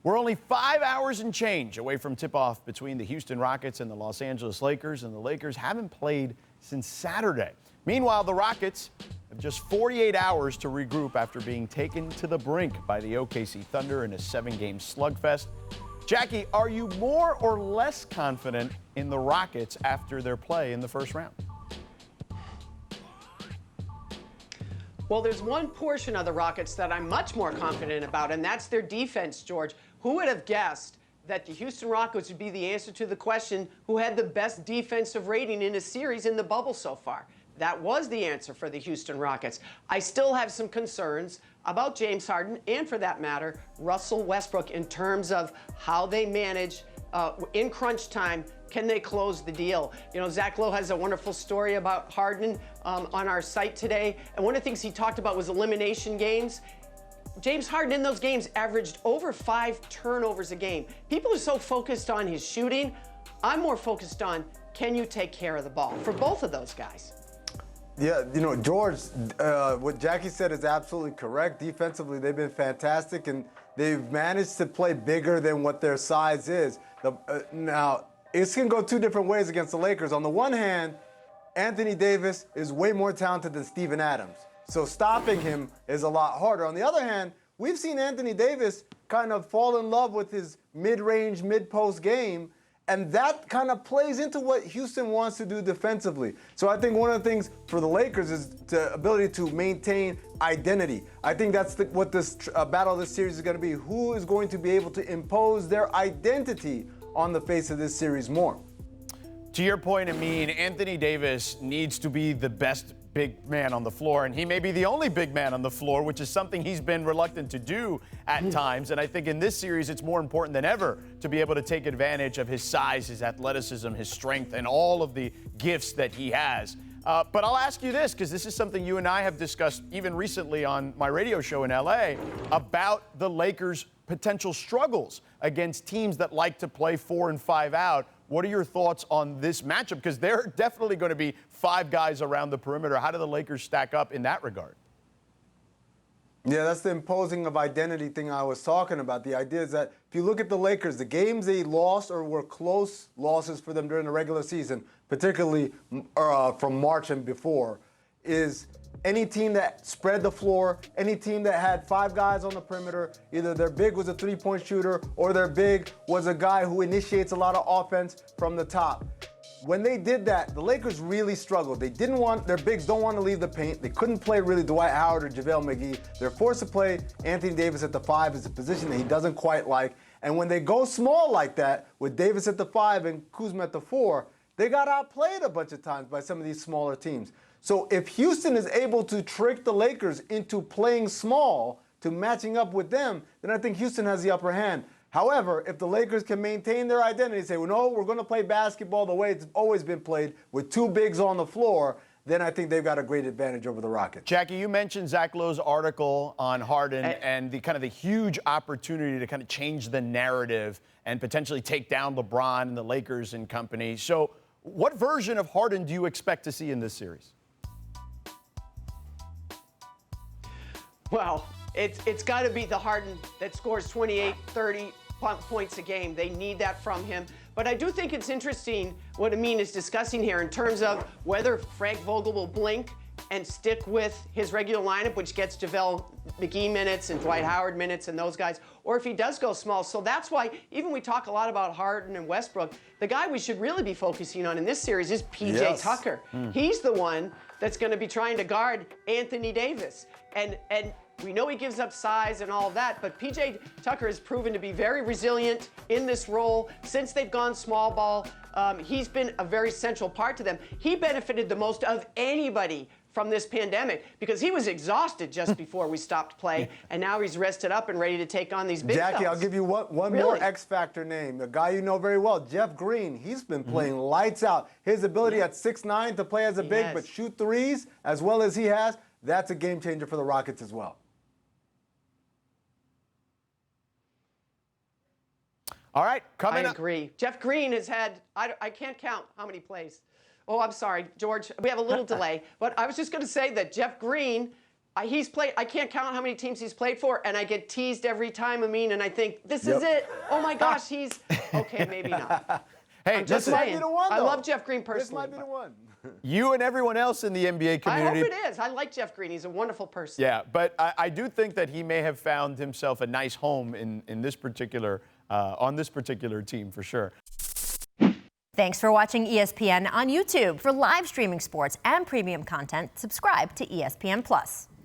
We're only 5 hours and change away from tip-off between the Houston Rockets and the Los Angeles Lakers, and the Lakers haven't played since Saturday. Meanwhile, the Rockets have just 48 hours to regroup after being taken to the brink by the OKC Thunder in a 7-game slugfest. Jackie, are you more or less confident in the Rockets after their play in the first round? Well, there's one portion of the Rockets that I'm much more confident about, and that's their defense, George. Who would have guessed that the Houston Rockets would be the answer to the question, who had the best defensive rating in a series in the bubble so far? That was the answer for the Houston Rockets. I still have some concerns about James Harden and, for that matter, Russell Westbrook in terms of how they manage in crunch time. Can they close the deal? You know, Zach Lowe has a wonderful story about Harden on our site today. And one of the things he talked about was elimination games. James Harden in those games averaged over 5 turnovers a game. People are so focused on his shooting. I'm more focused on, can you take care of the ball for both of those guys? Yeah, you know, George, what Jackie said is absolutely correct. Defensively, they've been fantastic, and they've managed to play bigger than what their size is. Now, it can go two different ways against the Lakers. On the one hand, Anthony Davis is way more talented than Steven Adams, so stopping him is a lot harder. On the other hand, we've seen Anthony Davis kind of fall in love with his mid-range, mid-post game, and that kind of plays into what Houston wants to do defensively. So I think one of the things for the Lakers is the ability to maintain identity. I think that's what this battle of this series is going to be. Who is going to be able to impose their identity on the face of this series more? To your point, Amin, Anthony Davis needs to be the best big man on the floor, and he may be the only big man on the floor, which is something he's been reluctant to do at times. And I think in this series, it's more important than ever to be able to take advantage of his size, his athleticism, his strength, and all of the gifts that he has. But I'll ask you this, because this is something you and I have discussed even recently on my radio show in LA about the Lakers' potential struggles against teams that like to play 4 and 5 out. What are your thoughts on this matchup? Because there are definitely going to be 5 guys around the perimeter. How do the Lakers stack up in that regard? Yeah, that's the imposing of identity thing I was talking about. The idea is that if you look at the Lakers, the games they lost or were close losses for them during the regular season, particularly from March and before, is any team that spread the floor, any team that had 5 guys on the perimeter, either their big was a 3-point shooter or their big was a guy who initiates a lot of offense from the top. When they did that, the Lakers really struggled. Their bigs don't want to leave the paint. They couldn't play really Dwight Howard or JaVale McGee. They're forced to play Anthony Davis at the 5 as a position that he doesn't quite like. And when they go small like that, with Davis at the 5 and Kuzma at the 4, they got outplayed a bunch of times by some of these smaller teams. So if Houston is able to trick the Lakers into playing small, to matching up with them, then I think Houston has the upper hand. However, if the Lakers can maintain their identity, say, well, no, we're going to play basketball the way it's always been played, with 2 bigs on the floor, then I think they've got a great advantage over the Rockets. Jackie, you mentioned Zach Lowe's article on Harden and the kind of the huge opportunity to kind of change the narrative and potentially take down LeBron and the Lakers and company. So what version of Harden do you expect to see in this series? Well, it's got to be the Harden that scores 28, 30 points a game. They need that from him. But I do think it's interesting what Amin is discussing here in terms of whether Frank Vogel will blink and stick with his regular lineup, which gets JaVale McGee minutes and Dwight Howard minutes and those guys, or if he does go small. So that's why even we talk a lot about Harden and Westbrook, the guy we should really be focusing on in this series is P.J. Tucker. He's the one that's going to be trying to guard Anthony Davis. And we know he gives up size and all of that, but P.J. Tucker has proven to be very resilient in this role since they've gone small ball. He's been a very central part to them. He benefited the most of anybody from this pandemic because he was exhausted just before we stopped play, and now he's rested up and ready to take on these big Jackie, fellas. I'll give you one more X-Factor name, a guy you know very well, Jeff Green. He's been playing lights out. His ability at 6'9" to play as a big but shoot threes as well as he has, that's a game changer for the Rockets as well. All right, coming up. I agree. Jeff Green has had, I can't count how many plays. Oh, I'm sorry, George. We have a little delay. But I was just going to say that Jeff Green He's played, I can't count how many teams he's played for, and I get teased every time, Amin, and I think, this is it. Oh my gosh, he's, okay, maybe not. Hey, Just might be saying. the one, I though. love Jeff Green personally. This might be the one. you and everyone else in the NBA I hope community. it is. I like Jeff Green. He's a wonderful person. Yeah, but I do think that he may have found himself a nice home in this particular, on this particular team for sure. Thanks for watching ESPN on YouTube. For live streaming sports and premium content, subscribe to ESPN+.